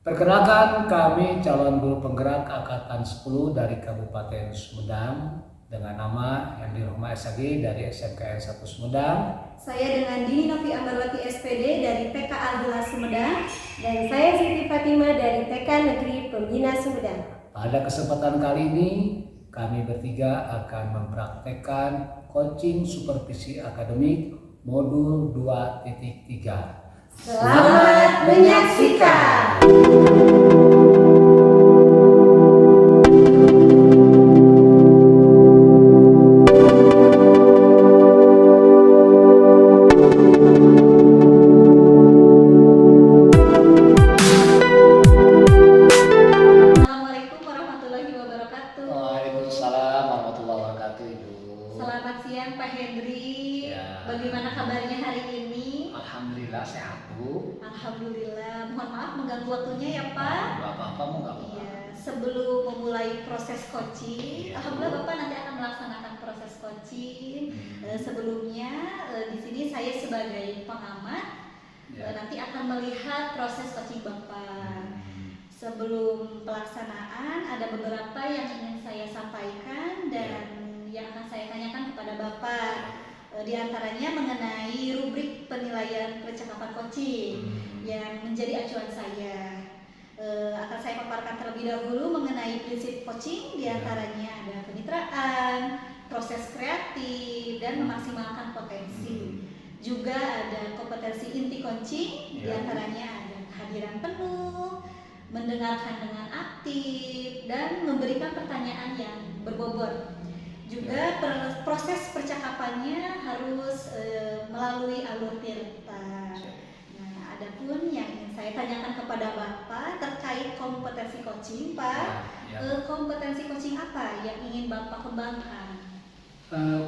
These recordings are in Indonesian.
Perkenalkan, kami calon guru penggerak Angkatan 10 dari Kabupaten Sumedang dengan nama Hendy Rohma SAG dari SMKN 1 Sumedang. Saya dengan Dini Novi Amarwati SPD dari TK Al-Hilal Sumedang. Dan saya Siti Fatima dari TK Negeri Pembina Sumedang. Pada kesempatan kali ini, kami bertiga akan mempraktekkan coaching supervisi akademik modul 2.3. Selamat menyaksikan. Assalamualaikum warahmatullahi wabarakatuh. Waalaikumsalam warahmatullahi wabarakatuh, Ibu. Selamat siang Pak Hendri. Ya. Bagaimana kabarnya hari ini? Alhamdulillah sehat, Bu. Alhamdulillah. Mohon maaf mengganggu waktunya ya Pak. Nggak apa-apa, mau nggak apa-apa. Iya, sebelum memulai proses coaching, Iya. alhamdulillah Bapak nanti akan melaksanakan proses coaching. Sebelumnya di sini saya sebagai pengamat Ya. nanti akan melihat proses coaching Bapak. Sebelum pelaksanaan ada beberapa yang ingin saya sampaikan dan yang akan saya tanyakan kepada Bapak. Di antaranya mengenai rubrik penilaian percakapan coaching yang menjadi acuan saya. Akan saya paparkan terlebih dahulu mengenai prinsip coaching, di antaranya ada kemitraan, proses kreatif, dan memaksimalkan potensi. Juga ada kompetensi inti coaching, di antaranya ada kehadiran penuh, mendengarkan dengan aktif, dan memberikan pertanyaan yang berbobot. Juga proses percakapannya harus melalui alur tirta. Nah, adapun yang ingin saya tanyakan kepada Bapak terkait kompetensi coaching, Pak. Kompetensi coaching apa yang ingin Bapak kembangkan?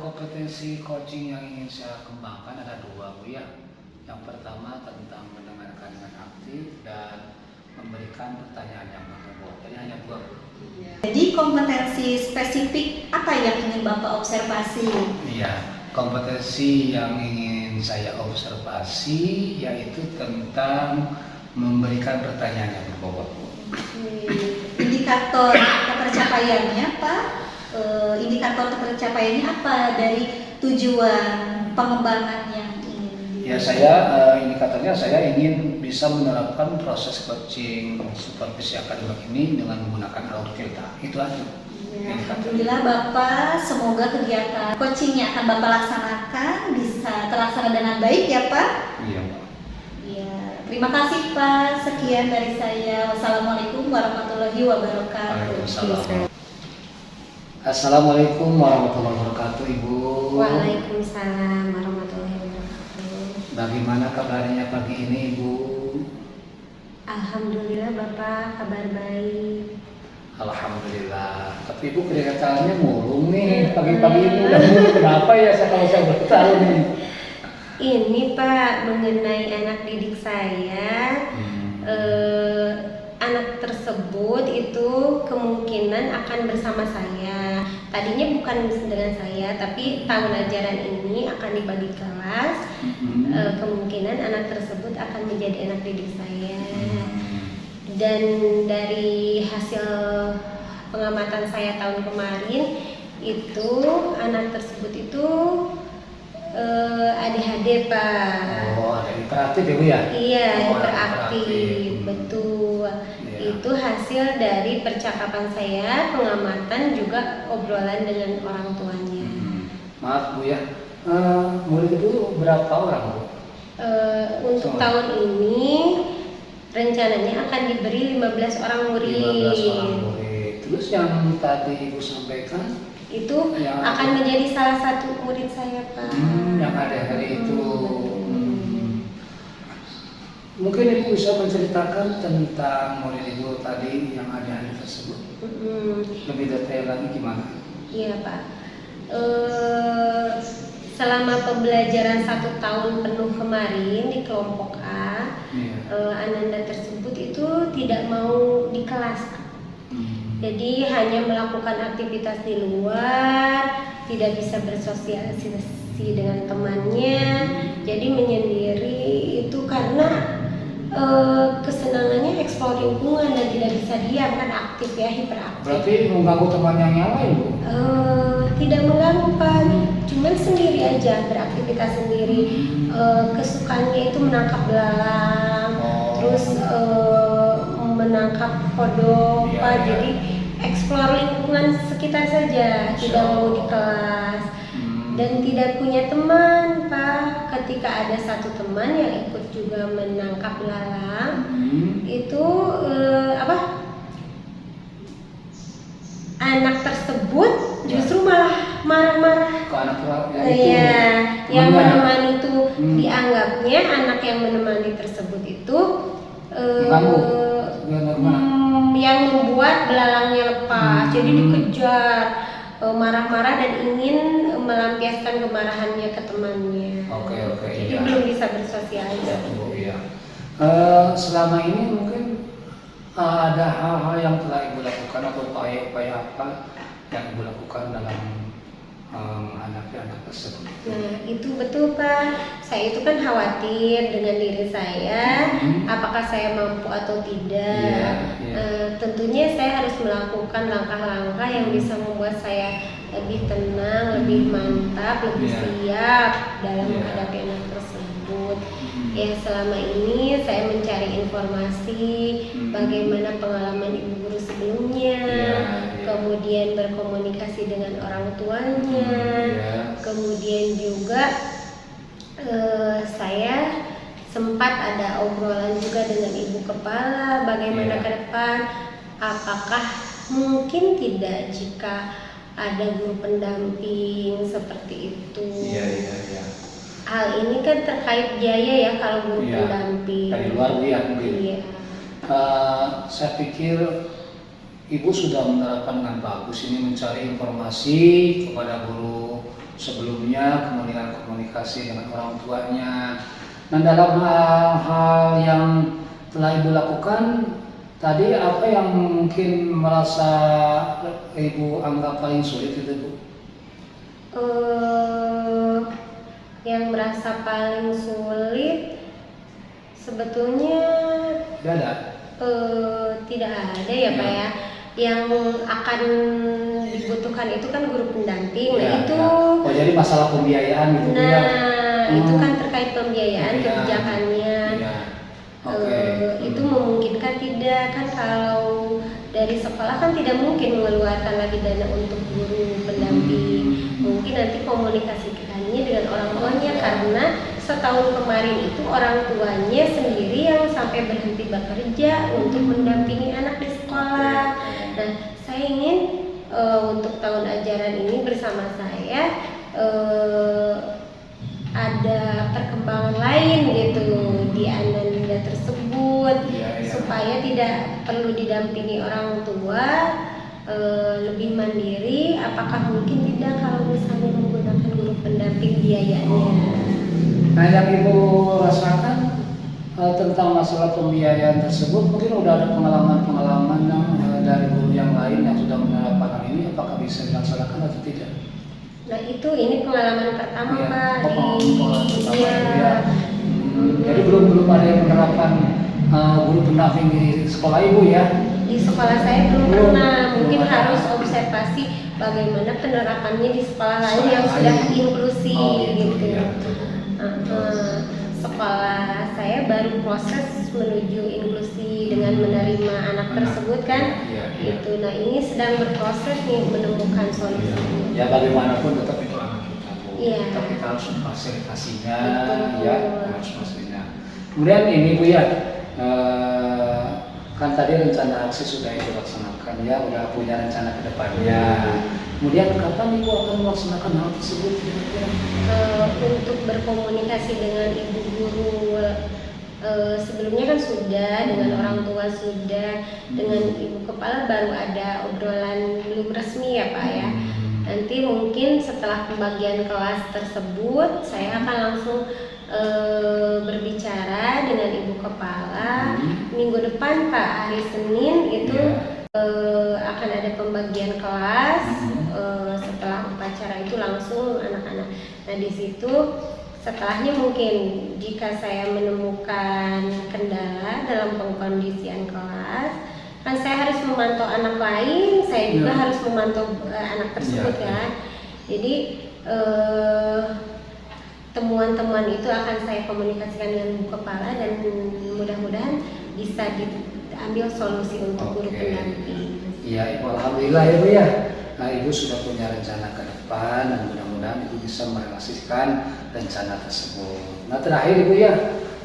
Kompetensi coaching yang ingin saya kembangkan ada dua, Bu ya. Yang pertama tentang mendengarkan dengan aktif dan memberikan pertanyaan yang berbobot. Jadi hanya dua, Bu. Jadi kompetensi spesifik apa yang ingin Bapak observasi? Iya, kompetensi yang ingin saya observasi yaitu tentang memberikan pertanyaan yang berbobot. Indikator ketercapaiannya Pak, indikator ketercapaiannya apa dari tujuan pengembangan yang ingin? Ya, saya indikatornya saya ingin bisa menerapkan proses coaching supervisi akademik ini dengan menggunakan alur tirta. Itu aja. Ya, alhamdulillah Bapak, semoga kegiatan coaching yang akan Bapak laksanakan bisa terlaksana dengan baik ya Pak. Iya, Pak. Ya, terima kasih Pak. Sekian dari saya. Wassalamualaikum warahmatullahi wabarakatuh. Waalaikumsalam. Assalamualaikum warahmatullahi wabarakatuh, Ibu. Waalaikumsalam warahmatullahi wabarakatuh. Bagaimana kabarnya pagi ini, Ibu? Alhamdulillah Bapak, kabar baik. Alhamdulillah. Tapi Ibu kelihatannya murung nih pagi-pagi ini. Udah murung, kenapa ya kalau saya bertahu nih? Ini Pak, mengenai anak didik saya, anak tersebut itu kemungkinan akan bersama saya. Tadinya bukan dengan saya, tapi tahun ajaran ini akan dibagi kelas. Kemungkinan anak tersebut akan menjadi anak didik saya. Dan dari hasil pengamatan saya tahun kemarin itu anak tersebut itu ADHD Pak. Oh, ada hiperaktif ya, Bu ya? Iya, Oh, hiperaktif, betul. Iya. Itu hasil dari percakapan saya, pengamatan juga obrolan dengan orang tuanya. Maaf Bu ya, murid itu berapa orang, Bu? Untuk tahun ini rencananya akan diberi 15 orang murid. 15 orang murid. Terus yang tadi Ibu sampaikan Itu yang akan menjadi salah satu murid saya Pak. yang ada hari itu. Mungkin Ibu bisa menceritakan tentang murid Ibu tadi yang ada hari tersebut. Lebih detail lagi gimana? Iya Pak. Selama pembelajaran 1 tahun penuh kemarin di kelompok A, Ananda tersebut itu tidak mau di kelas. Jadi hanya melakukan aktivitas di luar, tidak bisa bersosialisasi dengan temannya, jadi menyendiri itu karena kesenangannya eksplorasi eksplor lingkungan dan tidak bisa diam, kan aktif ya, hiperaktif. Berarti mengganggu teman yang lain, Bu? Tidak mengganggu Pak, cuman sendiri aja, beraktivitas sendiri. Kesukaannya itu menangkap belalang, terus menangkap kodok, Iya, Pak. iya. Jadi eksplor lingkungan sekitar saja, tidak mau di kelas. Dan tidak punya teman, Pak. Ketika ada satu teman yang ikut juga menangkap belalang, itu anak tersebut justru malah marah-marah. Ke anak yang itu. Iya, yang Temannya. menemani itu dianggapnya anak yang menemani tersebut itu Mengganggu. Gimana? yang membuat belalangnya lepas. Jadi dikejar, marah-marah dan ingin melampiaskan kemarahannya ke temannya. Oke, Jadi iya. belum bisa bersosialisasi. Iya. Selama ini mungkin ada hal-hal yang telah Ibu lakukan atau upaya-upaya apa yang Ibu lakukan dalam menghadapi anak tersebut? Nah, itu betul Pak. Saya itu kan khawatir dengan diri saya, apakah saya mampu atau tidak. Iya. Tentunya saya harus melakukan langkah-langkah yang bisa membuat saya lebih tenang, lebih mantap, lebih Iya. siap dalam Iya. menghadapi anak tersebut. Ya, selama ini saya mencari informasi bagaimana pengalaman ibu guru sebelumnya, Iya. kemudian berkomunikasi dengan orang tuanya, Iya. kemudian juga saya sempat ada obrolan juga dengan ibu kepala bagaimana Iya. ke depan, apakah mungkin tidak jika ada guru pendamping seperti itu. Iya. Hal ini kan terkait biaya ya kalau guru Iya. pendamping. Dari luar Bu ya mungkin. Iya. Saya pikir Ibu sudah menerapkan dengan bagus ini, mencari informasi kepada guru sebelumnya, kemudian komunikasi dengan orang tuanya. Nah, dalam hal-hal yang telah Ibu lakukan tadi, apa yang mungkin merasa Ibu anggap paling sulit itu Bu? Yang merasa paling sulit sebetulnya Tidak ada? tidak ada ya Pak ya. Yang akan dibutuhkan itu kan guru pendamping. Nah Ya, itu ya. Oh, jadi masalah pembiayaan gitu Bu ya? itu kan terkait pembiayaan, Iya. kebijakannya. Iya. Oke. Itu memungkinkan tidak, kan kalau dari sekolah kan tidak mungkin mengeluarkan lagi dana untuk guru pendamping. Mungkin nanti komunikasikannya dengan orang tuanya, karena setahun kemarin itu orang tuanya sendiri yang sampai berhenti bekerja untuk mendampingi anak di sekolah. Nah, saya ingin untuk tahun ajaran ini bersama saya ada perkembangan lain gitu di Ananda tersebut, supaya tidak perlu didampingi orang tua, lebih mandiri. Apakah mungkin tidak kalau misalnya menggunakan guru pendamping biayanya? Nah, yang Ibu rasakan tentang masalah pembiayaan tersebut, mungkin udah ada pengalaman-pengalaman dari guru yang lain yang sudah menerapkan hal ini, apakah bisa dilaksanakan atau tidak? Nah itu ini pengalaman pertama Iya. Pak Pengalaman pertama iya. Ibu ya. Jadi belum ada yang menerapkan guru pendamping di sekolah Ibu ya? Di sekolah saya belum Belum. pernah. Mungkin Belum ada. harus observasi bagaimana penerapannya di sekolah lain Sekolah yang sudah lain. inklusi Gitu, gitu. ya. Sekolah saya baru proses menuju inklusi dengan menerima anak tersebut kan. Iya. Gitu. Nah ini sedang berproses nih menemukan solusinya. Ya bagaimanapun tetap itu anak kita Bu. Iya. Tetap kita harus memfasilitasinya, Betul. ya harus pastinya. Kemudian ini Bu ya, kan tadi rencana aksi sudah Ibu laksanakan ya, udah punya rencana ke depannya. Kemudian kapan Ibu akan melaksanakan hal tersebut kira-kira? Untuk berkomunikasi dengan ibu guru sebelumnya kan sudah, dengan orang tua sudah, dengan ibu kepala baru ada obrolan belum resmi ya Pak ya. Nanti mungkin setelah pembagian kelas tersebut saya akan langsung berbicara dengan ibu kepala. Minggu depan Pak, hari Senin itu akan ada pembagian kelas. Setelah upacara itu langsung anak-anak. Nah di situ setelahnya mungkin jika saya menemukan kendala dalam pengkondisian kelas, kan saya harus memantau anak lain, saya juga harus memantau anak tersebut kan. Jadi temuan-temuan itu akan saya komunikasikan dengan ibu kepala dan mudah-mudahan bisa diambil solusi untuk guru pendamping. Iya, Ibu, alhamdulillah ya Bu ya. Nah, Ibu sudah punya rencana ke depan dan mudah-mudahan Ibu bisa merealisasikan rencana tersebut. Nah, terakhir Ibu ya,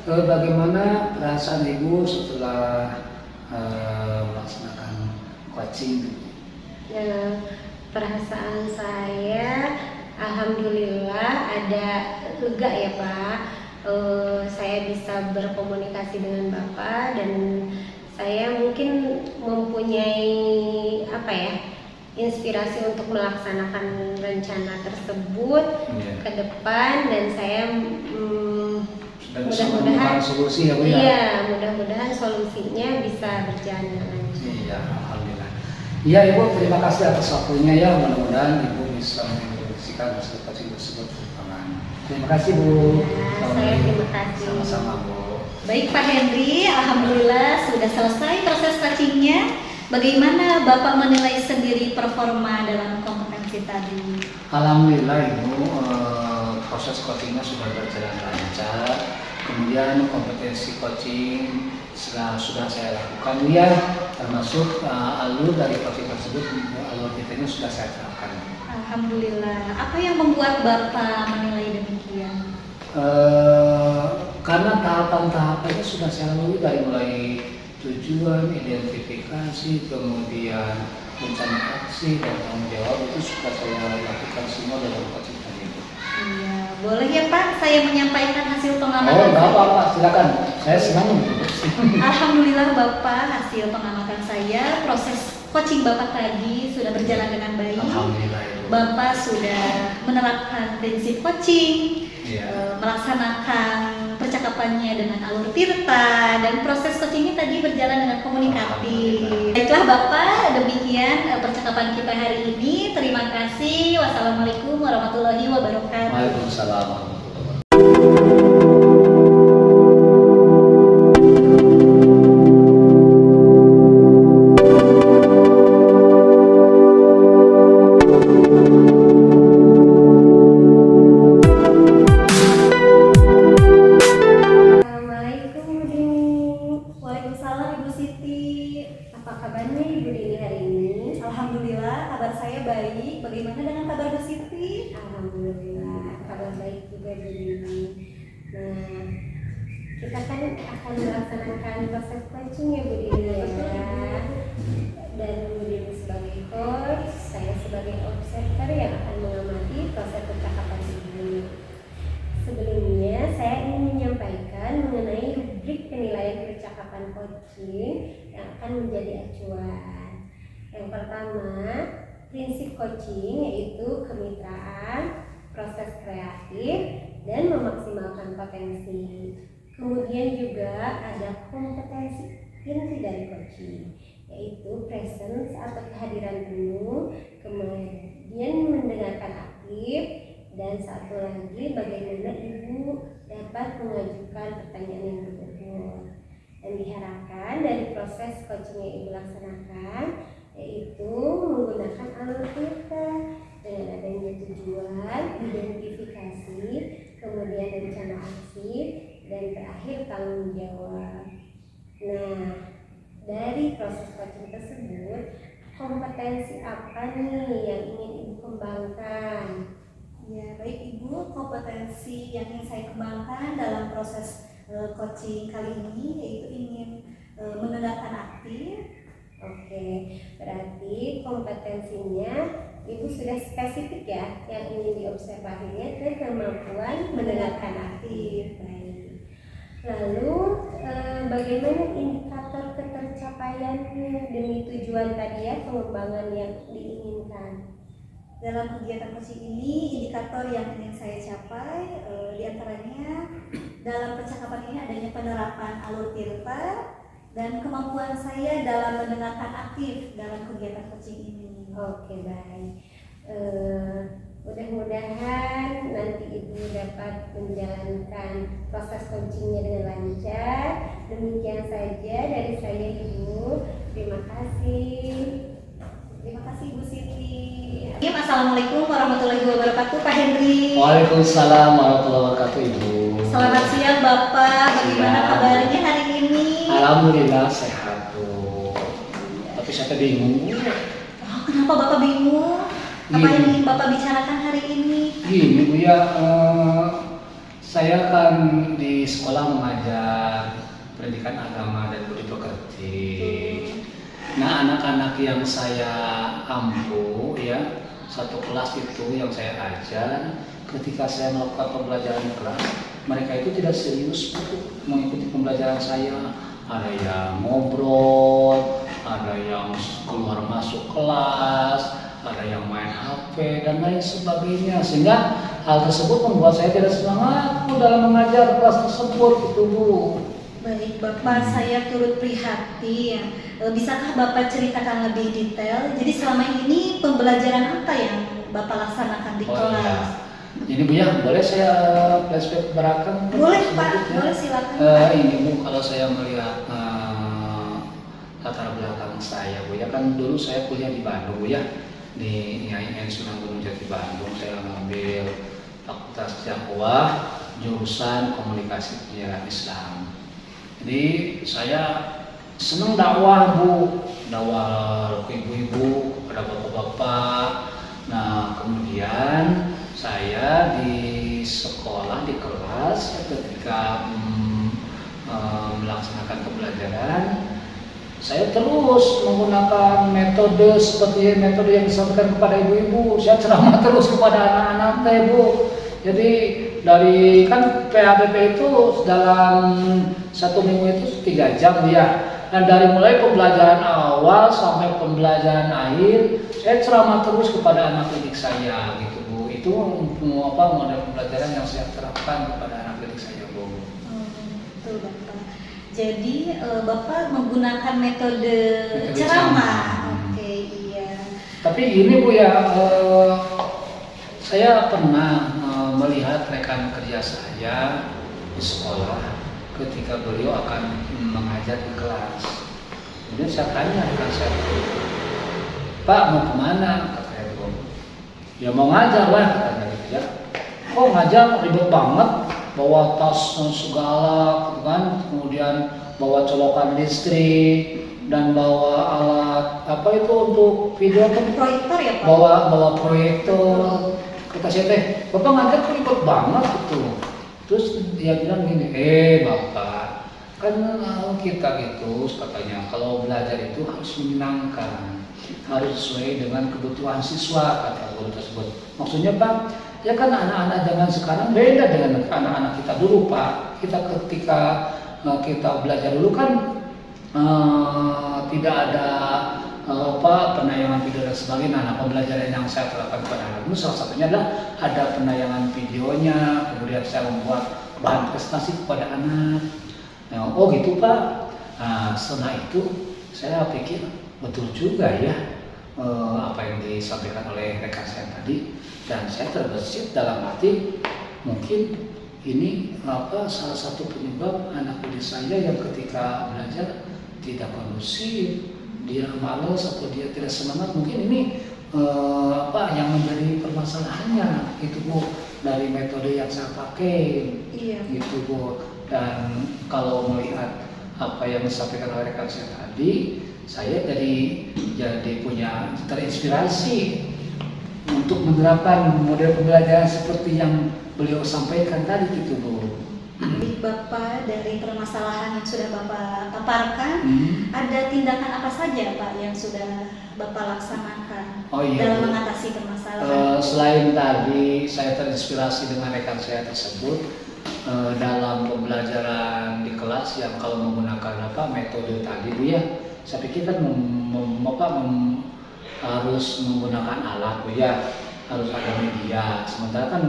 bagaimana perasaan Ibu setelah melaksanakan coaching? Perasaan saya, alhamdulillah ada lega ya Pak. Saya bisa berkomunikasi dengan Bapak dan saya mungkin mempunyai inspirasi untuk melaksanakan rencana tersebut ke depan, dan saya mudah-mudahan solusi ya Bu ya. Iya, mudah-mudahan solusinya bisa berjalan dengan lancar. Iya, alhamdulillah. Iya Ibu, terima kasih atas waktunya ya. Mudah-mudahan Ibu bisa menginstruksikan hasil coaching tersebut ke lapangan. Terima kasih Bu. Ya, saya terima kasih. Sama-sama Bu. Baik Pak Henry, alhamdulillah sudah selesai proses coachingnya. Bagaimana Bapak menilai sendiri performa dalam kompetensi tadi? Alhamdulillah Ibu, proses coachingnya sudah berjalan lancar. Kemudian kompetensi coaching sudah saya lakukan ya, termasuk alur dari coaching tersebut, alur detailnya sudah saya terapkan. Alhamdulillah. Apa yang membuat Bapak menilai demikian? Karena tahapan-tahapannya sudah saya lalui dari mulai tujuan, identifikasi, kemudian rencana aksi dan tanggung jawab itu sudah saya lakukan semua dalam coaching tadi. Iya, boleh ya Pak, saya menyampaikan hasil pengamatan. Oh, Bapak, silakan. Saya senang. Alhamdulillah Bapak, hasil pengamatan saya, proses coaching Bapak tadi sudah berjalan dengan baik. Alhamdulillah. Bapak sudah menerapkan prinsip coaching, melaksanakan percakapannya dengan alur tirta, dan proses coachingnya tadi berjalan dengan komunikatif. Baiklah Bapak, demikian percakapan kita hari ini. Terima kasih. Wassalamualaikum warahmatullahi wabarakatuh. Waalaikumsalam. Waalaikumsalam Ibu Siti. Apa kabarnya Ibu Dini hari ini? Alhamdulillah, kabar saya baik. Bagaimana dengan kabar Bu Siti? Alhamdulillah, kabar baik juga Bu Dini. Nah, kita kan akan melaksanakan proses coaching ya Bu Dini ya. Dan Bu Dini sebagai coach, saya sebagai observer yang akan mengamati proses percakapan ini. Sebelumnya, saya ingin menyampaikan mengenai rubrik penilaian percakapan coaching yang akan menjadi acuan. Yang pertama, prinsip coaching yaitu kemitraan, proses kreatif, dan memaksimalkan potensi. Kemudian juga ada kompetensi inti dari coaching, yaitu presence atau kehadiran penuh, kemudian mendengarkan aktif, dan satu lagi bagaimana Ibu dapat mengajukan pertanyaan yang berbobot. Dan diharapkan dari proses coaching yang Ibu laksanakan yaitu menggunakan alur kita dengan adanya tujuan, identifikasi, kemudian rencana aksi, dan terakhir tanggung jawab. Nah, dari proses coaching tersebut, kompetensi apa nih yang ingin Ibu kembangkan? Ya, baik Ibu, kompetensi yang ingin saya kembangkan dalam proses coaching kali ini yaitu ingin mendengarkan aktif. Oke, berarti kompetensinya Ibu sudah spesifik ya, yang ingin diobservasinya ke kemampuan mendengarkan aktif. Baik. Lalu bagaimana indikator ketercapaiannya demi tujuan tadi ya, pengembangan yang diinginkan? Dalam kegiatan coaching ini, indikator yang ingin saya capai diantaranya dalam percakapan ini adanya penerapan alur tirta dan kemampuan saya dalam mendengarkan aktif dalam kegiatan coaching ini. Oke, baik. Mudah-mudahan nanti Ibu dapat menjalankan proses coachingnya dengan lancar. Demikian saja dari saya Ibu. Terima kasih. Terima kasih Bu Siti. Assalamualaikum warahmatullahi wabarakatuh, Pak Henry. Waalaikumsalam warahmatullahi wabarakatuh, Ibu. Selamat siang Bapak, bagaimana Siang. kabarnya hari ini? Alhamdulillah sehat, Bu. Tapi saya bingung, Bu. Oh, kenapa Bapak bingung? Apa Gini. yang ingin Bapak bicarakan hari ini? Gini, Bu ya, saya kan di sekolah mengajar pendidikan agama dan budi pekerti. Nah, anak-anak yang saya ampu ya, satu kelas itu yang saya ajar, ketika saya melakukan pembelajaran kelas, mereka itu tidak serius untuk mengikuti pembelajaran saya. Ada yang ngobrol, ada yang keluar masuk kelas, ada yang main HP dan lain sebagainya, sehingga hal tersebut membuat saya tidak semangat dalam mengajar kelas tersebut, itu Bu. Baik Bapak, saya turut prihatin. Bisakah Bapak ceritakan lebih detail? Jadi selama ini pembelajaran apa yang Bapak laksanakan di Oh kelas? iya. Ini Bu ya, boleh saya flashback ke belakang? Boleh Pak, sedikit, ya? boleh silakan. Ini Bu, kalau saya melihat latar belakang saya Bu ya, kan dulu saya kuliah di Bandung Bu ya, di IAIN Sunan Gunung Jati Bandung. Saya mengambil Fakultas Dakwah, jurusan Komunikasi Penyiaran Islam. Jadi saya senang dakwah Bu, dakwah ke ibu-ibu, kepada bapak-bapak. Nah kemudian saya di sekolah, di kelas, ketika melaksanakan pembelajaran, saya terus menggunakan metode seperti metode yang disampaikan kepada ibu-ibu. Saya ceramah terus kepada anak-anak teh Bu. Jadi dari kan PABP itu dalam 1 minggu itu 3 jam ya. Dan dari mulai pembelajaran awal sampai pembelajaran akhir, saya ceramah terus kepada anak didik saya gitu Bu. Itu model pembelajaran yang saya terapkan kepada anak didik saya Bu. Betul Bapak. Jadi Bapak menggunakan metode Metode ceramah. ceramah. Oke, iya. Tapi ini Bu ya, saya pernah melihat rekan kerja saya di sekolah ketika beliau akan mengajar di kelas. Kemudian saya tanya rekan saya, Pak mau kemana? Kata saya Bu. Ya mau ngajar lah, katanya gitu ya. Oh ngajar ribet banget, bawa tas segala, gitu kan? Kemudian bawa colokan listrik dan bawa alat apa itu untuk video kan? Proyektor ya Pak? Bawa proyektor. Kata saya teh, Bapak ngajar kok ribet banget gitu. Terus dia bilang gini, Bapak, kan kita gitu katanya kalau belajar itu harus menyenangkan, harus sesuai dengan kebutuhan siswa, kata guru tersebut. Maksudnya Pak, ya kan anak-anak zaman sekarang beda dengan anak-anak kita dulu Pak. Kita ketika kita belajar dulu kan tidak ada penayangan video dan sebagainya. Nah, pembelajaran yang saya terapkan pada anak itu salah satunya adalah ada penayangan videonya, kemudian saya membuat bahan presentasi kepada anak. Nah, oh gitu Pak. Nah, setelah itu saya pikir betul juga ya apa yang disampaikan oleh rekan saya tadi, dan saya terbesit dalam arti mungkin ini salah satu penyebab anak didik saya yang ketika belajar tidak kondusif, dia malas atau dia tidak semangat. Mungkin ini yang menjadi permasalahannya itu Bu, dari metode yang saya pakai. Iya. Gitu Bu. Dan kalau melihat apa yang disampaikan oleh rekan saya tadi, saya jadi punya terinspirasi untuk menerapkan model pembelajaran seperti yang beliau sampaikan tadi gitu Bu. Jadi Bapak dari permasalahan yang sudah Bapak paparkan, ada tindakan apa saja Pak yang sudah Bapak laksanakan dalam Bu, mengatasi permasalahan? selain tadi saya terinspirasi dengan rekan saya tersebut dalam pembelajaran di kelas yang kalau menggunakan metode tadi Bu ya, saya pikir kan harus menggunakan alat Bu ya, harus ada media. Sementara kan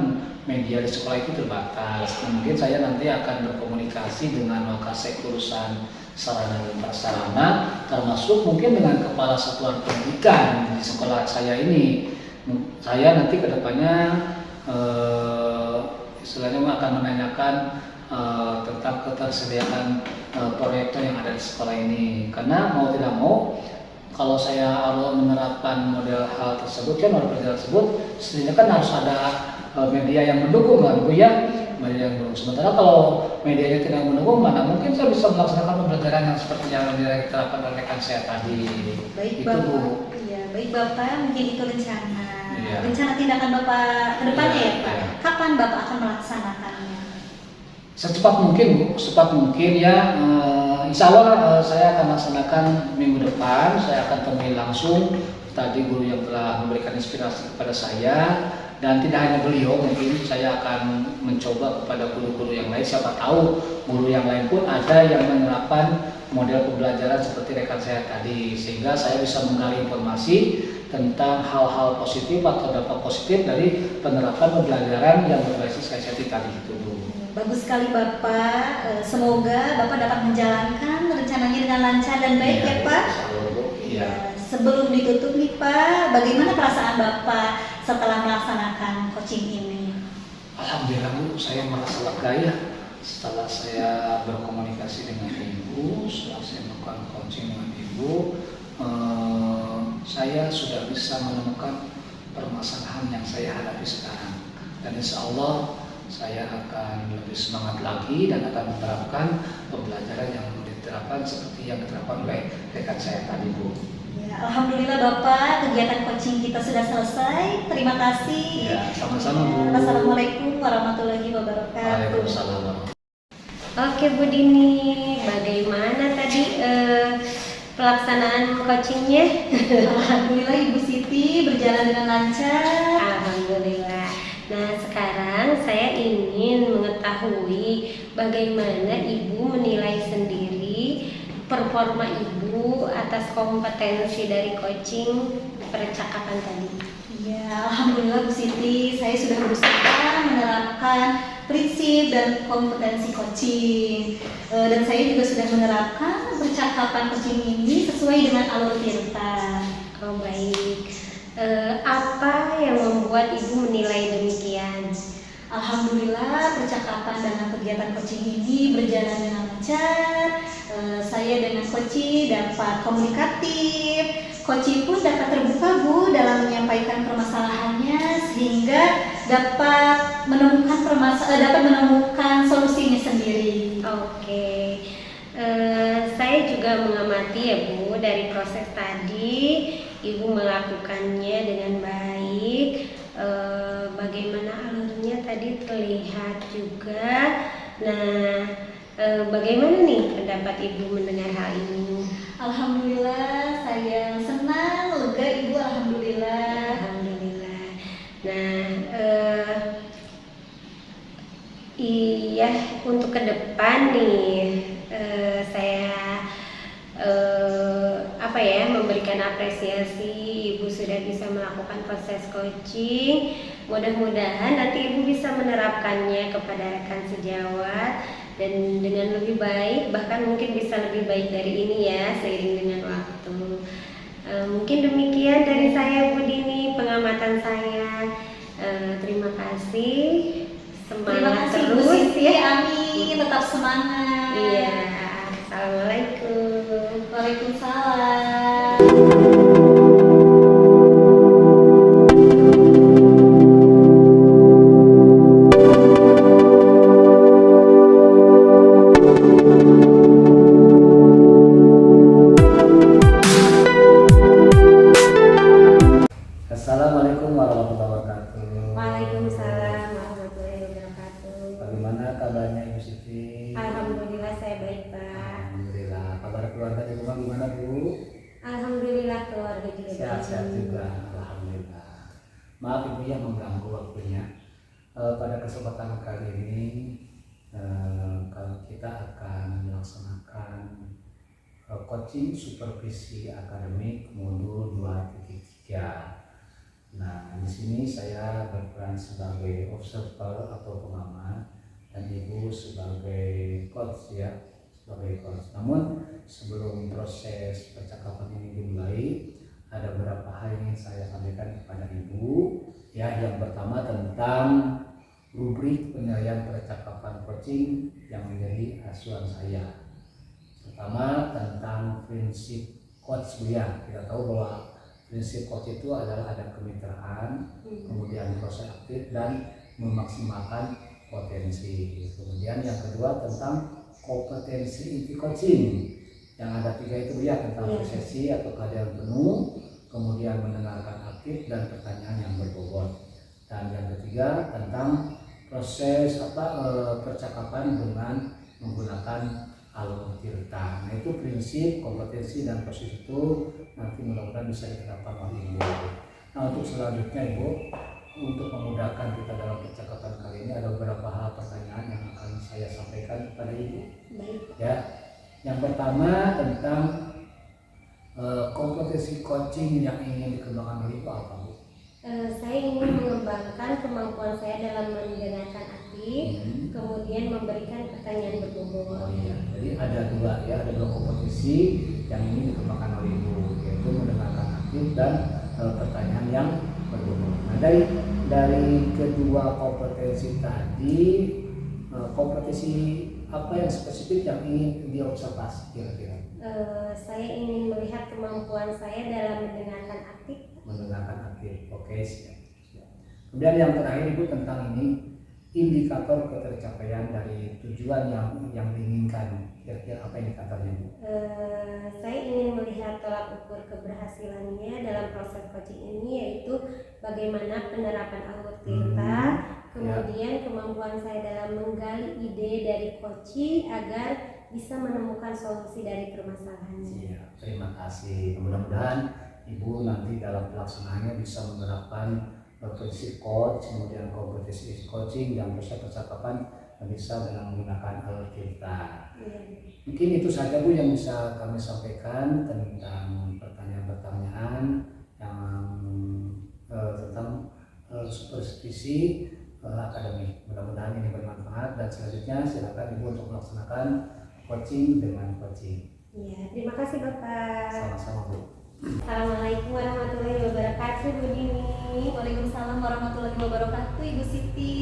media di sekolah itu terbatas. Mungkin saya nanti akan berkomunikasi dengan Wakasek urusan sarana dan prasarana, termasuk mungkin dengan kepala satuan pendidikan di sekolah saya ini. saya nanti kedepannya istilahnya akan menanyakan tentang ketersediaan proyektor yang ada di sekolah ini, karena mau tidak mau kalau saya harus menerapkan model hal tersebut kan model pelajaran tersebut setidaknya kan harus ada media yang mendukung kan Bu ya, media yang mendukung. Sementara kalau medianya tidak mendukung, mana mungkin saya bisa melaksanakan pembelajaran yang seperti yang diterapkan oleh rekan saya tadi. Baik Itu Bapak, Bu. iya baik Bapak, mungkin itu rencana Iya. rencana tindakan Bapak ke depannya Iya, ya Pak. iya. Kapan Bapak akan melaksanakannya? Secepat mungkin Bu, secepat mungkin ya. Insya Allah saya akan laksanakan minggu depan. Saya akan temui langsung tadi guru yang telah memberikan inspirasi kepada saya, dan tidak hanya beliau, mungkin saya akan mencoba kepada guru-guru yang lain. Siapa tahu guru yang lain pun ada yang menerapkan model pembelajaran seperti rekan saya tadi, sehingga saya bisa menggali informasi tentang hal-hal positif atau dampak positif dari penerapan pembelajaran yang berbasis KCT tadi itu Bu. Bagus sekali Bapak, semoga Bapak dapat menjalankan rencananya dengan lancar dan baik ya Pak. Iya. Sebelum ditutup nih Pak, bagaimana perasaan Bapak setelah melaksanakan coaching ini? Alhamdulillah Bu, saya merasa lega ya setelah saya berkomunikasi dengan Ibu, setelah saya melakukan coaching dengan Ibu, saya sudah bisa menemukan permasalahan yang saya hadapi sekarang, dan insya Allah saya akan lebih semangat lagi dan akan menerapkan pembelajaran yang diterapkan seperti yang diterapkan oleh rekan saya tadi Bu. Ya, Alhamdulillah Bapak, kegiatan coaching kita sudah selesai. Terima kasih. Ya, sama-sama Bu. Assalamualaikum warahmatullahi wabarakatuh. Waalaikumsalam. Oke Bu Dini, bagaimana tadi pelaksanaan coachingnya? Alhamdulillah Ibu Siti berjalan dengan lancar. Alhamdulillah. Nah sekarang saya ingin mengetahui bagaimana Ibu menilai sendiri performa Ibu atas kompetensi dari coaching percakapan tadi. Ya, Alhamdulillah Bu Siti, saya sudah berusaha menerapkan prinsip dan kompetensi coaching. Dan saya juga sudah menerapkan percakapan coaching ini sesuai dengan alur Tirta. Oh baik. Apa yang membuat Ibu menilai demikian? Alhamdulillah percakapan dalam kegiatan coaching ini berjalan dengan lancar. Saya dengan coaching dapat komunikatif. Coaching pun dapat terbuka Bu dalam menyampaikan permasalahannya, sehingga dapat menemukan solusinya sendiri. Oke. Saya juga mengamati ya Bu, dari proses tadi Ibu melakukannya dengan baik. Bagaimana alurnya tadi terlihat juga. Nah, bagaimana nih pendapat Ibu mendengar hal ini? Alhamdulillah, saya senang, lega Ibu. Alhamdulillah. Alhamdulillah. Nah, iya untuk ke depan nih saya memberikan apresiasi Ibu sudah bisa melakukan proses coaching. Mudah-mudahan nanti Ibu bisa menerapkannya kepada rekan sejawat dan dengan lebih baik, bahkan mungkin bisa lebih baik dari ini ya seiring dengan waktu. Mungkin demikian dari saya Bu Dini, pengamatan saya. Terima kasih. Terima Semangat kasih Bu terus Siti, ya. amin, tetap semangat. Iya. Assalamualaikum. Waalaikumsalam. Assalamualaikum warahmatullahi wabarakatuh. Waalaikumsalam warahmatullahi wabarakatuh. Bagaimana kabarnya Ibu Siti? Alhamdulillah saya baik Pak. Alhamdulillah. Kabar keluarga di rumah gimana Bu? Alhamdulillah keluarga juga Sehat-sehat baik. juga. Alhamdulillah. Maaf Ibu yang mengganggu waktunya. Pada kesempatan kali ini kalau kita akan melaksanakan coaching supervisi akademik modul 2.3. Nah, di sini saya berperan sebagai observer atau pengamat dan Ibu sebagai coach ya, sebagai coach. Namun sebelum proses percakapan ini dimulai, ada beberapa hal yang ingin saya sampaikan kepada Ibu. Ya, yang pertama tentang rubrik penilaian percakapan coaching yang menjadi acuan saya. Pertama tentang prinsip coach Bu ya. Kita tahu bahwa prinsip coach itu adalah ada kemitraan, kemudian proses aktif dan memaksimalkan potensi. Kemudian yang kedua tentang kompetensi inti coaching. Yang ada 3 itu ya, tentang persepsi atau kehadiran penuh, kemudian mendengarkan aktif dan pertanyaan yang berbobot. Dan yang ketiga tentang proses percakapan dengan menggunakan alur tirta. Nah itu prinsip, kompetensi dan proses itu nanti mudah-mudahan bisa diterapkan oleh Ibu. Nah untuk selanjutnya Ibu, untuk memudahkan kita dalam percakapan kali ini ada beberapa hal pertanyaan yang akan saya sampaikan kepada Ibu. Baik. Ya, yang pertama tentang kompetensi coaching yang ingin dikembangkan oleh Ibu apa Bu? Saya ingin mengembangkan kemampuan saya dalam mendengarkan aktif, kemudian memberikan pertanyaan berbobot. Oh iya, jadi ada 2 ya, ada 2 kompetensi yang ingin dikembangkan oleh Ibu, yaitu mendengarkan aktif dan pertanyaan yang berbobot. Nah dari kedua kompetensi tadi, kompetensi apa yang spesifik yang ingin diobservasi kira-kira? Saya ingin melihat kemampuan saya dalam mendengarkan aktif. Mendengarkan aktif, oke siap. Kemudian yang terakhir Ibu tentang ini indikator ketercapaian dari tujuan yang diinginkan, kira-kira apa indikatornya Bu? Saya ingin melihat tolak ukur keberhasilannya dalam proses coaching ini, yaitu bagaimana penerapan alur tirta, kemudian kemampuan saya dalam menggali ide dari coaching agar bisa menemukan solusi dari permasalahannya. Iya, terima kasih. Mudah-mudahan Ibu nanti dalam pelaksanaannya bisa menerapkan prinsip coach, kemudian kompetensi coaching dan proses percakapan yang bisa dengan menggunakan alur tirta. Mungkin itu saja Bu yang bisa kami sampaikan tentang pertanyaan-pertanyaan yang tentang supervisi akademik. Mudah-mudahan ini bermanfaat dan selanjutnya silakan Ibu untuk melaksanakan coaching dengan coaching. Ya, terima kasih Bapak. Sama-sama Bu. Assalamualaikum warahmatullahi wabarakatuh Bu Dini. Waalaikumsalam warahmatullahi wabarakatuh Ibu Siti.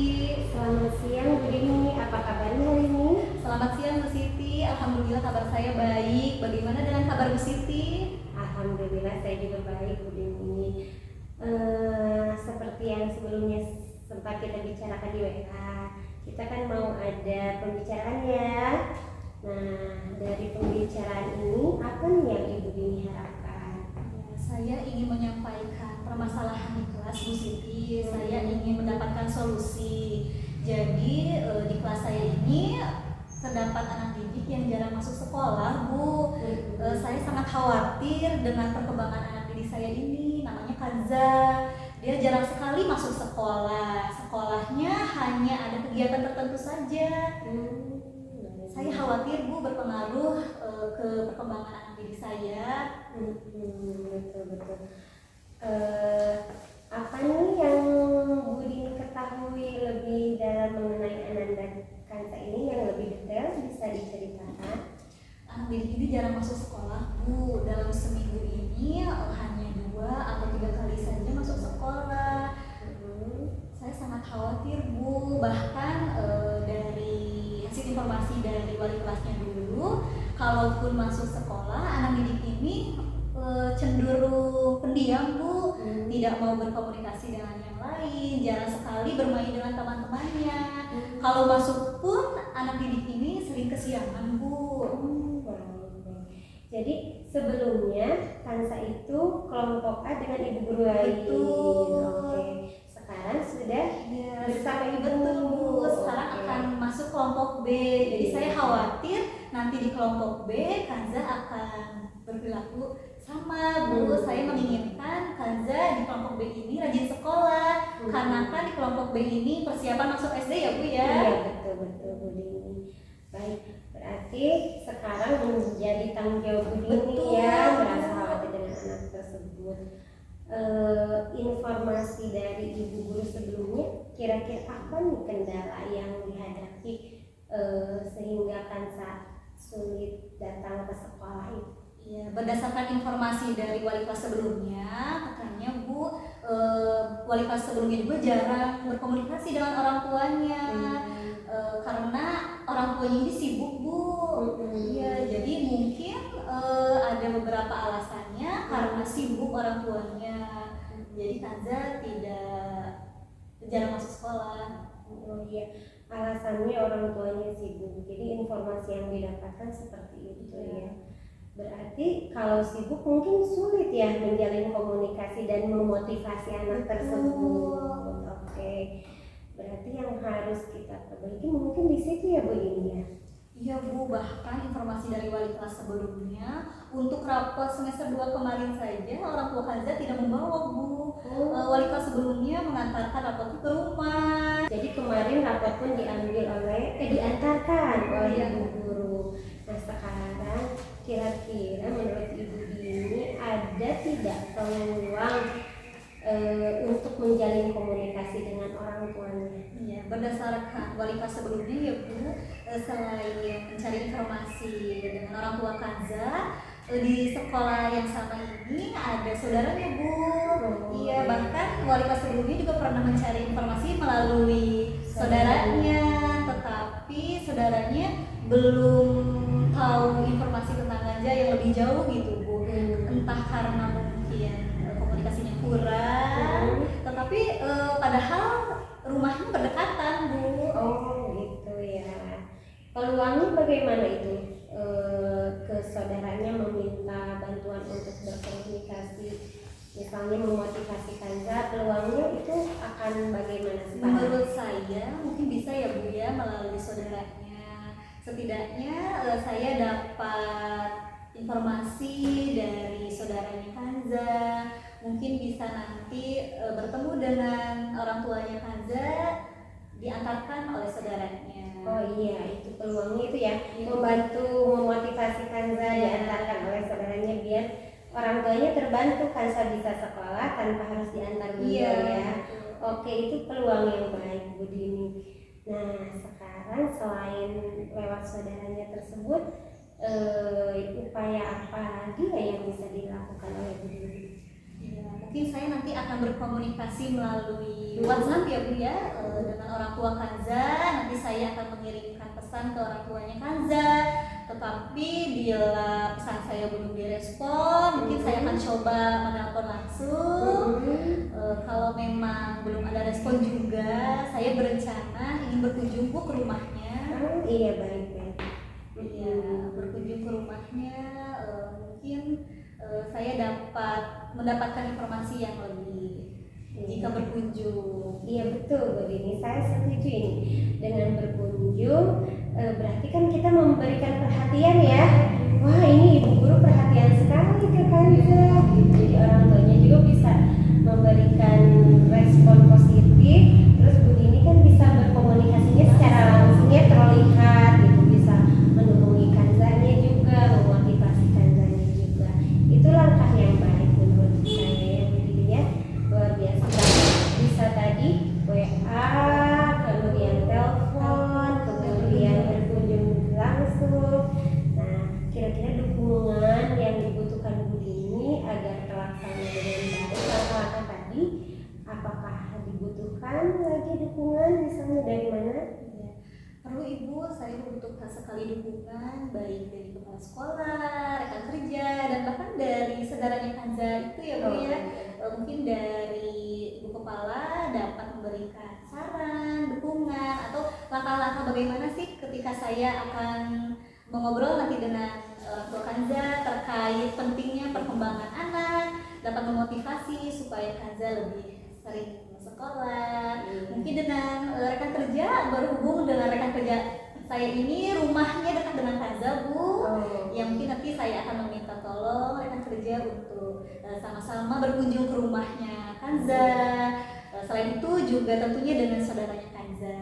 Selamat siang Bu Dini, apa kabarnya hari ini? Selamat siang Bu Siti, alhamdulillah kabar saya baik. Bagaimana dengan kabar Bu Siti? Alhamdulillah saya juga baik Bu Dini. Seperti yang sebelumnya sempat kita bicarakan di WA, kita kan mau ada pembicaraan ya. Nah, dari pembicaraan ini apa nih yang Ibu Dini harapkan? Saya ingin menyampaikan permasalahan di kelas Bu Siti. Saya ingin mendapatkan solusi. Jadi di kelas saya ini terdapat anak didik yang jarang masuk sekolah Bu. Saya sangat khawatir dengan perkembangan anak didik saya ini. Namanya Kanza. Dia jarang sekali masuk sekolah. Sekolahnya hanya ada kegiatan tertentu saja. Saya khawatir Bu berpengaruh ke perkembangan anak didik saya. Betul. Apa nih yang Bu Dini ketahui lebih dalam mengenai Ananda Kansa ini yang lebih detail bisa diceritakan? Anak didik ini jarang masuk sekolah Bu. Dalam seminggu ini hanya 2 atau 3 kali saja masuk sekolah. Saya sangat khawatir Bu. Bahkan dari hasil informasi dari wali kelasnya dulu, kalaupun masuk sekolah anak didik ini cenderung pendiam Bu, tidak mau berkomunikasi dengan yang lain, jarang sekali bermain dengan teman-temannya. Kalau masuk pun anak didik ini sering kesiangan Bu. Jadi sebelumnya Kansa itu kelompok A dengan ibu guru lain. Betul. Oke. Sekarang sudah bersama ibu. Betul Bu. Sekarang akan masuk kelompok B. Jadi saya khawatir nanti di kelompok B Kanza akan berperilaku sama Bu. Saya menginginkan Kanza di kelompok B ini rajin sekolah. Karena kan di kelompok B ini persiapan masuk SD ya Bu ya. Iya betul Bu Dini. Baik, berarti sekarang menjadi tanggung jawab Bu Dini ya merasa khawatir dengan anak tersebut. Informasi dari ibu guru sebelumnya, kira-kira apa nih kendala yang dihadapi sehingga Kansa sulit datang ke sekolah itu? Ya, berdasarkan informasi dari wali kelas sebelumnya, katanya Bu, wali kelas sebelumnya juga jarang berkomunikasi dengan orang tuanya. Karena orang tuanya ini sibuk Bu. Iya, jadi mungkin ada beberapa alasannya karena sibuk orang tuanya. Jadi Kanza jarang masuk sekolah. Oh iya, alasannya orang tuanya sibuk. Jadi informasi yang didapatkan seperti itu ya. Berarti kalau sibuk mungkin sulit ya menjalin komunikasi dan memotivasi anak tersebut. Oke. Berarti yang harus kita perbaiki mungkin di situ ya Bu ini ya. Iya Bu, bahkan informasi dari wali kelas sebelumnya untuk rapot semester 2 kemarin saja orang tua Kanza tidak membawa Bu. Wali kelas sebelumnya mengantarkan rapot ke rumah. Jadi kemarin rapot pun diantarkan oleh ibu guru. Nah sekarang kira-kira menurut Ibu Dini ada tidak peluang untuk menjalin komunikasi dengan orang tuanya? Ya, berdasarkan wali kelas sebelumnya ya Bu, selain mencari informasi dengan orang tua Kanza, di sekolah yang sama ini ada saudaranya Bu. Iya, bahkan wali kelas sebelumnya juga pernah mencari informasi melalui saudaranya, tetapi saudaranya belum tahu informasi tentang Kanza yang lebih jauh gitu Bu. Entah karena mungkin komunikasinya kurang, tetapi padahal rumahnya berdekatan Bu. Oh gitu ya. Peluangnya bagaimana itu? Ke saudaranya meminta bantuan untuk berkomunikasi, misalnya memotivasi Kanza, peluangnya itu akan bagaimana sekarang? Menurut saya mungkin bisa ya Bu ya melalui saudaranya. Setidaknya saya dapat informasi dari saudaranya Kanza, mungkin bisa nanti bertemu dengan orang tuanya Kanza, diantarkan oleh saudaranya. Oh iya, itu peluangnya itu ya, membantu memotivasi Kanza diantarkan oleh saudaranya biar orang tuanya terbantu Kanza bisa sekolah tanpa harus diantar beliau ya. Oke, itu peluang yang baik Bu Dini. Nah sekarang selain lewat saudaranya tersebut, upaya apa lagi ya yang bisa dilakukan oleh Bu Dini? Ya, mungkin saya nanti akan berkomunikasi melalui WhatsApp ya Bu ya, dengan orang tua Kanza. Nanti saya akan mengirimkan pesan ke orang tuanya Kanza. Tetapi bila pesan saya belum direspon, mungkin saya akan coba menelpon langsung. Kalau memang belum ada respon juga, saya berencana ingin berkunjung Bu ke rumahnya. Iya baik. Iya, berkunjung ke rumahnya, mungkin saya mendapatkan informasi yang lebih jika berkunjung. Iya betul Bu Dini, saya setuju ini. Dengan berkunjung berarti kan kita memberikan perhatian ya. Wah ini ibu guru perhatian sekali ke Kanza gitu. Jadi orang tuanya juga bisa memberikan respon positif. Terus Bu Dini kan bisa berkomunikasinya secara langsungnya terlihat gitu, bisa menghubungi Kanzanya juga, memotivasi Kanzanya juga. Itu langkah yang baik menurut saya ya Bu Dini ya. Luar biasa, bisa tadi WA, kemudian telepon, kemudian berkunjung langsung. Nah kira-kira dukungan yang dibutuhkan Bu Dini agar terlaksana dengan baik langkah-langkah tadi, apakah dibutuhkan lagi dukungan misalnya dari mana? Ya, perlu Ibu, saya membutuhkan sekali dukungan baik dari kepala sekolah, rekan kerja, dan bahkan dari saudaranya Kanza itu ya Bu ya. Mungkin dari Ibu Kepala dapat memberikan saran, dukungan, atau langkah-langkah bagaimana sih ketika saya akan mengobrol nanti dengan orang tua Kanza terkait pentingnya perkembangan anak, dapat memotivasi supaya Kanza lebih sering sekolah. Mungkin dengan rekan kerja, berhubung dengan rekan kerja saya ini rumahnya dekat dengan Kanza Bu. Yang mungkin nanti saya akan meminta tolong rekan kerja untuk sama-sama berkunjung ke rumahnya Kanza. Selain itu juga tentunya dengan saudaranya Kanza.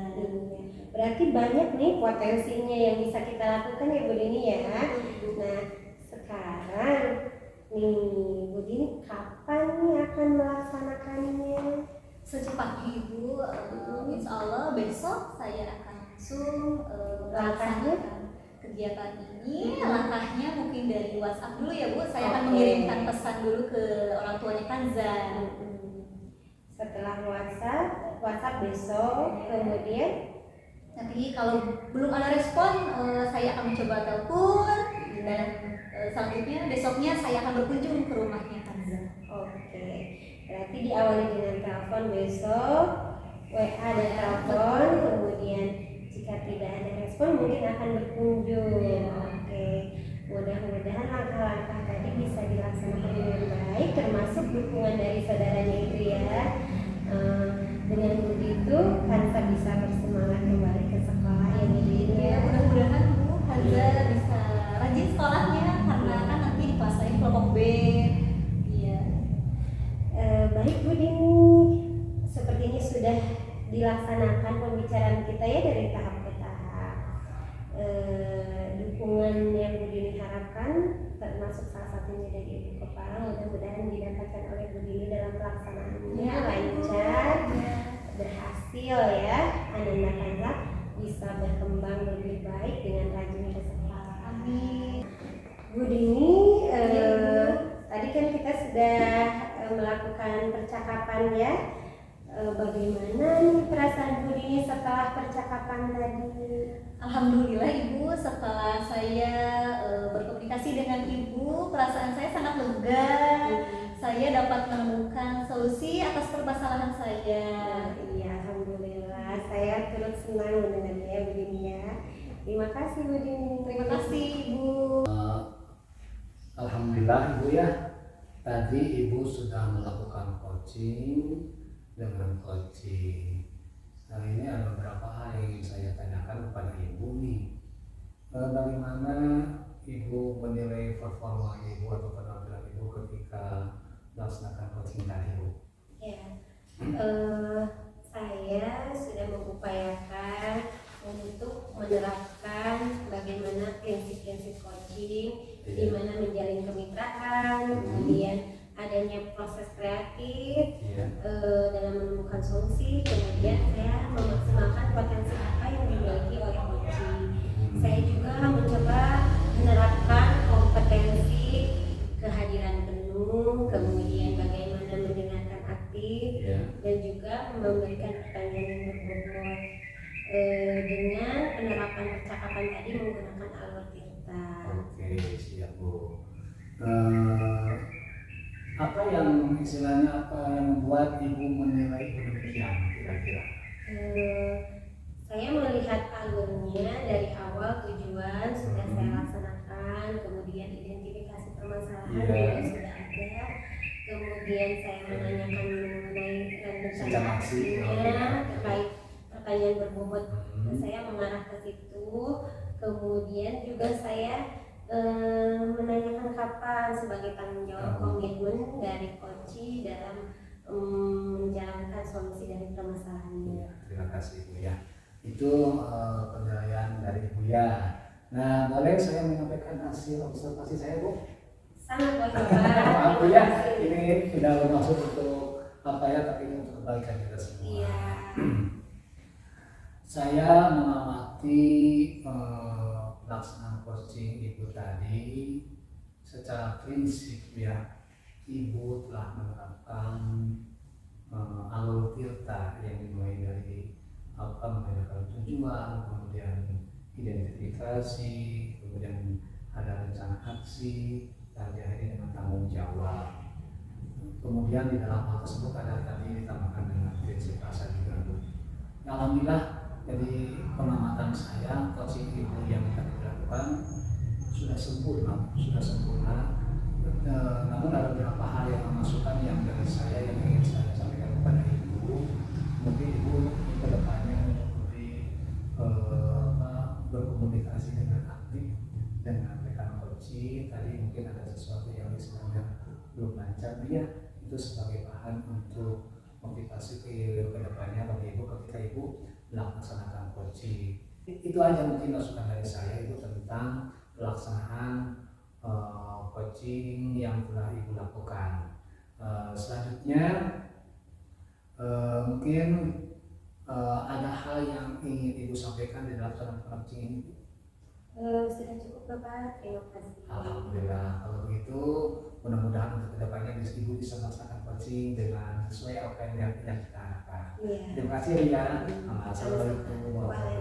Berarti banyak nih potensinya yang bisa kita lakukan ya Bu Dini ya. Nah sekarang nih Bu Dini kapan nih akan melaksanakannya? Secepatnya Ibu, insya Allah besok saya akan langsung Langkahnya? melaksanakan kegiatan kegiatan ini langkahnya mungkin dari WhatsApp dulu ya Bu. Saya akan Oke. mengirimkan pesan dulu ke orang tuanya Kanza. Setelah WhatsApp besok, kemudian Nanti kalau belum ada respon, saya akan mencoba telepon dan selanjutnya besoknya saya akan berkunjung ke rumahnya Kanza. oke. Berarti diawali dengan telepon besok, WA dan telepon, kemudian jika tidak ada respon mungkin akan berkunjung. Oke. Mudah-mudahan langkah-langkah tadi bisa dilaksanakan dengan baik, termasuk dukungan dari saudaranya itu ya. Dengan begitu Kanza bisa bersemangat kembali ke sekolah ya Budini Ya, ya. mudah-mudahan Bu Kanza bisa rajin sekolahnya karena kan nanti dikuasain kelompok B. Iya. Baik Budini, sepertinya sudah dilaksanakan pembicaraan kita ya dari tahap ke tahap. Dukungan yang Budini harapkan termasuk salah satunya dari Ibu Kepala mudah-mudahan didapatkan oleh Budini dalam pelaksanaannya lancar, berhasil ya. Ananda Kanza bisa berkembang lebih baik dengan rajin ke sekolah. Amin. Budini, tadi kan kita sudah melakukan percakapan ya. Bagaimana nih perasaan Budini setelah percakapan tadi? Alhamdulillah Ibu, setelah saya berkomunikasi dengan Ibu, perasaan saya sangat lega. Saya dapat menemukan solusi atas permasalahan saya. Iya, alhamdulillah. Saya turut senang mendengarnya Budini ya. Terima kasih Budini. Terima kasih Ibu. Alhamdulillah Ibu ya, tadi Ibu sudah melakukan coaching dengan coaching. Nah ini ada beberapa hal yang ingin saya tanyakan kepada Ibu nih. Bagaimana Ibu menilai performa Ibu atau penampilan Ibu ketika melaksanakan coaching tadi Bu? Ya, saya sudah mengupayakan untuk menerapkan bagaimana prinsip-prinsip coaching, di mana menjalin kemitraan, kemudian adanya proses kreatif dalam menemukan solusi, kemudian saya memaksimalkan potensi apa yang dimiliki oleh coaching. Saya juga mencoba menerapkan kompetensi kehadiran penuh, kemudian bagaimana mendengarkan aktif, dan juga memberikan pertanyaan yang berbobot. Dengan penerapan percakapan tadi menggunakan alur tirta. Oke, siap Bu. Apa yang istilahnya apa yang membuat Ibu menilai Ibu demikian kira-kira? Saya melihat alurnya dari awal tujuan sudah saya laksanakan, kemudian identifikasi permasalahan juga sudah ada, kemudian saya menanyakan mengenai rencana aksinya terkait pertanyaan berbobot, saya mengarah ke situ, kemudian juga saya menanyakan kapan sebagai tanggung jawab komitmen dari coach dalam menjalankan solusi dari permasalahannya. Terima kasih Bu ya. Itu penilaian dari Bu ya. Nah, boleh saya menyampaikan hasil observasi saya Bu? Sangat boleh Bapak. Maaf Bu ya, ini tidak bermaksud untuk apa ya, tapi ini untuk kebaikan kita semua. Iya. Saya mengamati pelaksanaan coaching Ibu tadi secara prinsip ya, Ibu telah menerapkan alur tirta yang dimulai dari menentukan tujuan, kemudian identifikasi, kemudian ada rencana aksi, dan diakhiri dengan tanggung jawab. Kemudian di dalam hal tersebut ada tadi ditambahkan dengan prinsip asal juga. Alhamdulillah, jadi pengamatan saya coaching Ibu yang kita lakukan sudah sempurna. Namun ada beberapa hal yang masukan yang dari saya yang ingin saya sampaikan kepada Ibu. Mungkin Ibu ke depannya lebih berkomunikasi dengan aktif dengan rekan coaching. Tadi mungkin ada sesuatu yang istilahnya belum lancar, ya itu sebagai bahan untuk motivasi ke depannya bagi Ibu ketika Ibu melaksanakan coaching. Itu aja mungkin masukan dari saya, itu tentang pelaksanaan coaching yang telah Ibu lakukan. Selanjutnya mungkin ada hal yang ingin Ibu sampaikan di dalam coaching ini. Sudah cukup Bapak, terima kasih. Alhamdulillah. Kalau begitu mudah-mudahan untuk kedepannya Ibu bisa melaksanakan coaching dengan sesuai apa yang kita harapkan. Iya. Terima kasih Ria. Assalamualaikum warahmatullahi wabarakatuh.